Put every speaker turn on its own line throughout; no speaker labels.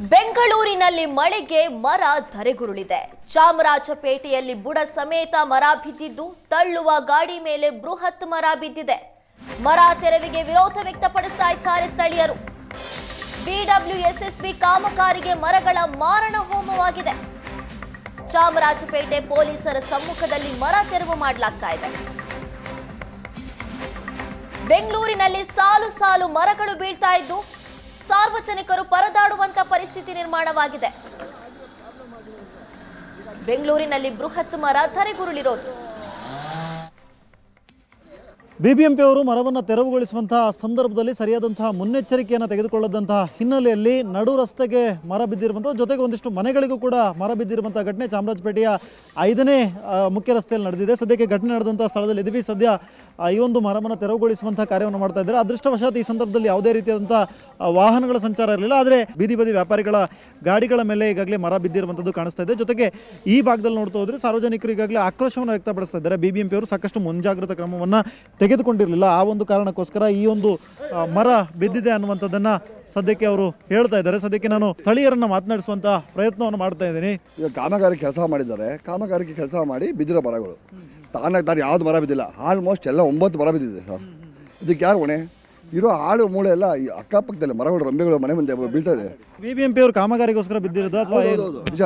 ಬೆಂಗಳೂರಿನಲ್ಲಿ ಮಳೆಗೆ ಮರ ಧರೆಗುರುಳಿದೆ. ಚಾಮರಾಜಪೇಟೆಯಲ್ಲಿ ಬುಡ ಸಮೇತ ಮರ ಬಿದ್ದಿದ್ದು, ತಳ್ಳುವ ಗಾಡಿ ಮೇಲೆ ಬೃಹತ್ ಮರ ಬಿದ್ದಿದೆ. ಮರ ತೆರವಿಗೆ ವಿರೋಧ ವ್ಯಕ್ತಪಡಿಸ್ತಾ ಇದ್ದಾರೆ ಸ್ಥಳೀಯರು. ಬಿಡಬ್ಲ್ಯೂಎಸ್ಎಸ್ಬಿ ಕಾಮಗಾರಿಗೆ ಮರಗಳ ಮಾರಣ ಹೋಮವಾಗಿದೆ. ಚಾಮರಾಜಪೇಟೆ ಪೊಲೀಸರ ಸಮ್ಮುಖದಲ್ಲಿ ಮರ ತೆರವು ಮಾಡಲಾಗ್ತಾ ಇದೆ. ಬೆಂಗಳೂರಿನಲ್ಲಿ ಸಾಲು ಸಾಲು ಮರಗಳು ಬೀಳ್ತಾ ಇದ್ದು, ಸಾರ್ವಜನಿಕರು ಪರದಾಡುವಂತ ಪರಿಸ್ಥಿತಿ ನಿರ್ಮಾಣವಾಗಿದೆ. ಬೆಂಗಳೂರಿನಲ್ಲಿ ಬೃಹತ್ ಮರ ಧರೆಗುರುಳಿರೋದು.
ಬಿಬಿಎಂಪಿ ಅವರು ಮರವನ್ನು ತೆರವುಗೊಳಿಸುವಂತಹ ಸಂದರ್ಭದಲ್ಲಿ ಸರಿಯಾದಂತಹ ಮುನ್ನೆಚ್ಚರಿಕೆಯನ್ನು ತೆಗೆದುಕೊಳ್ಳದಂತಹ ಹಿನ್ನೆಲೆಯಲ್ಲಿ ನಡು ರಸ್ತೆಗೆ ಮರ ಬಿದ್ದಿರುವಂತಹ, ಜೊತೆಗೆ ಒಂದಿಷ್ಟು ಮನೆಗಳಿಗೂ ಕೂಡ ಮರ ಬಿದ್ದಿರುವಂತಹ ಘಟನೆ ಚಾಮರಾಜಪೇಟೆಯ 5ನೇ ಮುಖ್ಯ ರಸ್ತೆಯಲ್ಲಿ ನಡೆದಿದೆ. ಸದ್ಯಕ್ಕೆ ಘಟನೆ ನಡೆದಂತಹ ಸ್ಥಳದಲ್ಲಿ ಇದ್ದೀವಿ. ಸದ್ಯ ಈ ಒಂದು ಮರವನ್ನು ತೆರವುಗೊಳಿಸುವಂತಹ ಕಾರ್ಯವನ್ನು ಮಾಡ್ತಾ ಇದ್ದಾರೆ. ಅದೃಷ್ಟವಶಾತ್ ಈ ಸಂದರ್ಭದಲ್ಲಿ ಯಾವುದೇ ರೀತಿಯಾದಂತಹ ವಾಹನಗಳ ಸಂಚಾರ ಇರಲಿಲ್ಲ. ಆದರೆ ಬೀದಿ ಬದಿ ವ್ಯಾಪಾರಿಗಳ ಗಾಡಿಗಳ ಮೇಲೆ ಈಗಾಗಲೇ ಮರ ಬಿದ್ದಿರುವಂಥದ್ದು ಕಾಣಿಸ್ತಾ ಇದೆ. ಜೊತೆಗೆ ಈ ಭಾಗದಲ್ಲಿ ನೋಡ್ತಾ ಹೋದ್ರೆ ಸಾರ್ವಜನಿಕರು ಈಗಾಗಲೇ ಆಕ್ರೋಶವನ್ನು ವ್ಯಕ್ತಪಡಿಸ್ತಾ ಇದ್ದಾರೆ. ಬಿಬಿಎಂಪಿ ಅವರು ಸಾಕಷ್ಟು ಮುಂಜಾಗ್ರತಾ ಕ್ರಮವನ್ನು ತೆಗೆದುಕೊಂಡಿರಲಿಲ್ಲ. ಆ ಒಂದು ಕಾರಣಕ್ಕೋಸ್ಕರ ಈ ಒಂದು ಮರ ಬಿದ್ದಿದೆ ಅನ್ನುವಂಥದ್ದನ್ನು ಸದ್ಯಕ್ಕೆ ಅವರು ಹೇಳ್ತಾ ಇದ್ದಾರೆ. ಸದ್ಯಕ್ಕೆ ನಾನು ಸ್ಥಳೀಯರನ್ನ ಮಾತನಾಡಿಸುವಂತ ಪ್ರಯತ್ನವನ್ನು ಮಾಡ್ತಾ ಇದ್ದೀನಿ.
ಈಗ ಕಾಮಗಾರಿ ಕೆಲಸ ಮಾಡಿದ್ದಾರೆ. ಕಾಮಗಾರಿಗೆ ಕೆಲಸ ಮಾಡಿ ಬಿದ್ದಿರೋ ಮರಗಳು ತಾನಾಗ್ತಾರೆ. ಯಾವ್ದು ಮರ ಬಿದ್ದಿಲ್ಲ. ಆಲ್ಮೋಸ್ಟ್ ಎಲ್ಲ 9 ಮರ ಬಿದ್ದಿದೆ ಸರ್. ಇದಕ್ಕೆ ಯಾರು ಹೊಣೆ? ಇರೋ ಆಳು ಮೂಳೆ ಎಲ್ಲ ಈ ಅಕ್ಕಪಕ್ಕದಲ್ಲಿ ಮರಗಳು, ರಂಬೆಗಳು ಮನೆ ಮುಂದೆ ಬೀಳ್ತಾ ಇದೆ.
ಬಿಬಿಎಂಪಿ ಅವರು ಕಾಮಗಾರಿಗೋಸ್ಕರ ಬಿದ್ದಿರೋದು ಅಥವಾ
ನಿಜ?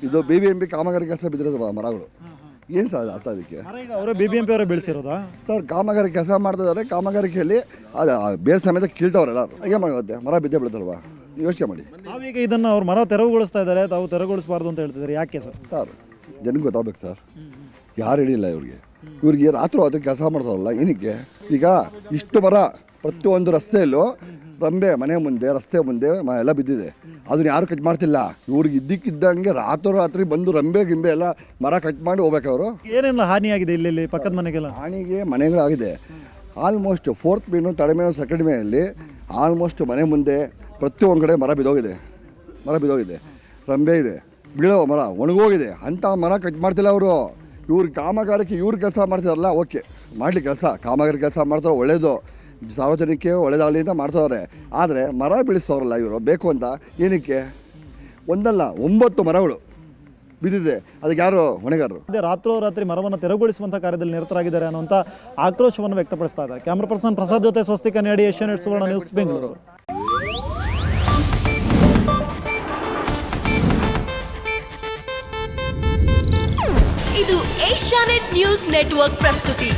ಇದು ಬಿಬಿಎಂಪಿ ಕಾಮಗಾರಿ ಕೆಲಸ ಬಿದ್ದಿರೋದು ಮರಗಳು. ಏನು ಸರ್ ಅರ್ಥ ಅದಕ್ಕೆ?
ಅವರು ಬಿಬಿಎಂಪಿ ಅವರೇ ಬೆಳೆಸಿರೋದಾ
ಸರ್? ಕಾಮಗಾರಿ ಕೆಲಸ ಮಾಡ್ತಾ ಇದ್ದಾರೆ. ಕಾಮಗಾರಿಕೆಯಲ್ಲಿ ಬೇರೆ ಸಮೇತ ಕೀಳ್ತಾವ್ರೆ ಎಲ್ಲರೂ. ಹಾಗೆ ಮಾಡುತ್ತೆ, ಮರ ಬಿದ್ದೇ ಬಿಡ್ತಾರಲ್ವಾ? ಯೋಚನೆ ಮಾಡಿ.
ನಾವೀಗ ಇದನ್ನು ಅವ್ರು ಮರ ತೆರವುಗೊಳಿಸ್ತಾ ಇದ್ದಾರೆ, ತಾವು ತೆರವುಗೊಳಿಸಬಾರ್ದು ಅಂತ ಹೇಳ್ತಿದ್ದಾರೆ. ಯಾಕೆ ಸರ್?
ಸರ್ ಜನಕ್ಕೆ ಗೊತ್ತಾಗಬೇಕು ಸರ್. ಯಾರು ಹಿಡಿಯಿಲ್ಲ ಇವ್ರಿಗೆ ರಾತ್ರಿ ಕೆಲಸ ಮಾಡ್ತಾರಲ್ಲ ಏನಕ್ಕೆ? ಈಗ ಇಷ್ಟು ಮರ ಪ್ರತಿಯೊಂದು ರಸ್ತೆಯಲ್ಲೂ ರಂಬೆ ಮನೆ ಮುಂದೆ, ರಸ್ತೆ ಮುಂದೆ ಎಲ್ಲ ಬಿದ್ದಿದೆ. ಅದನ್ನ ಯಾರು ಕಟ್ ಮಾಡ್ತಿಲ್ಲ. ಇವ್ರಿಗೆ ಇದ್ದಕ್ಕಿದ್ದಂಗೆ ರಾತ್ರಿ ಬಂದು ರಂಬೆ ಗಿಂಬೆ ಎಲ್ಲ ಮರ ಕಟ್ ಮಾಡಿ ಹೋಗ್ಬೇಕು. ಅವರು
ಏನೆಲ್ಲ ಹಾನಿಯಾಗಿದೆ ಇಲ್ಲಿ ಪಕ್ಕದ ಮನೆಗೆಲ್ಲ?
ಹಾನಿಗೆ ಮನೆಗಳಾಗಿದೆ. Almost 4th main, 3rd main, 2nd ಮೇಯಲ್ಲಿ ಆಲ್ಮೋಸ್ಟ್ ಮನೆ ಮುಂದೆ ಪ್ರತಿಯೊಂದು ಕಡೆ ಮರ ಬಿದ್ದೋಗಿದೆ. ರಂಬೆ ಇದೆ, ಬೀಳೋ ಮರ ಒಣಗೋಗಿದೆ. ಅಂಥ ಮರ ಕಟ್ ಮಾಡ್ತಿಲ್ಲ ಅವರು. ಇವ್ರ ಕಾಮಗಾರಿಕೆ ಕೆಲಸ ಮಾಡ್ತಾರಲ್ಲ, ಓಕೆ ಮಾಡಲಿ ಕೆಲಸ. ಕಾಮಗಾರಿ ಕೆಲಸ ಮಾಡ್ತಾರೆ, ಒಳ್ಳೇದು. ಸಾರ್ವಜನಿಕ ಒಳ್ಳೇದಾಗಲಿ ಅಂತ ಮಾಡ್ತಾವ್ರೆ. ಆದರೆ ಮರ ಬೀಳಿಸ್ತವ್ರಲ್ಲ ಇವರು ಬೇಕು ಅಂತ. ಏನಕ್ಕೆ? ಒಂದಲ್ಲ 9 ಮರಗಳು ಬಿದ್ದಿದೆ. ಅದಕ್ಕೆ ಯಾರು ಹೊಣೆಗಾರರು?
ರಾತ್ರೋರಾತ್ರಿ ಮರವನ್ನು ತೆರವುಗೊಳಿಸುವಂಥ ಕಾರ್ಯದಲ್ಲಿ ನಿರತರಾಗಿದ್ದಾರೆ ಅನ್ನುವಂಥ ಆಕ್ರೋಶವನ್ನು ವ್ಯಕ್ತಪಡಿಸ್ತಾ ಇದ್ದಾರೆ. ಕ್ಯಾಮ್ರಾ ಪರ್ಸನ್ ಪ್ರಸಾದ್ ಜೊತೆ ಸ್ವಸ್ತಿಕ ನೇಡಿ, ಏಷ್ಯಾನೆಟ್ ಸುವರ್ಣ ನ್ಯೂಸ್, ಬೆಂಗಳೂರು.
ಇದು ಏಷ್ಯಾನೆಟ್ ನ್ಯೂಸ್ ನೆಟ್ವರ್ಕ್ ಪ್ರಸ್ತುತಿ.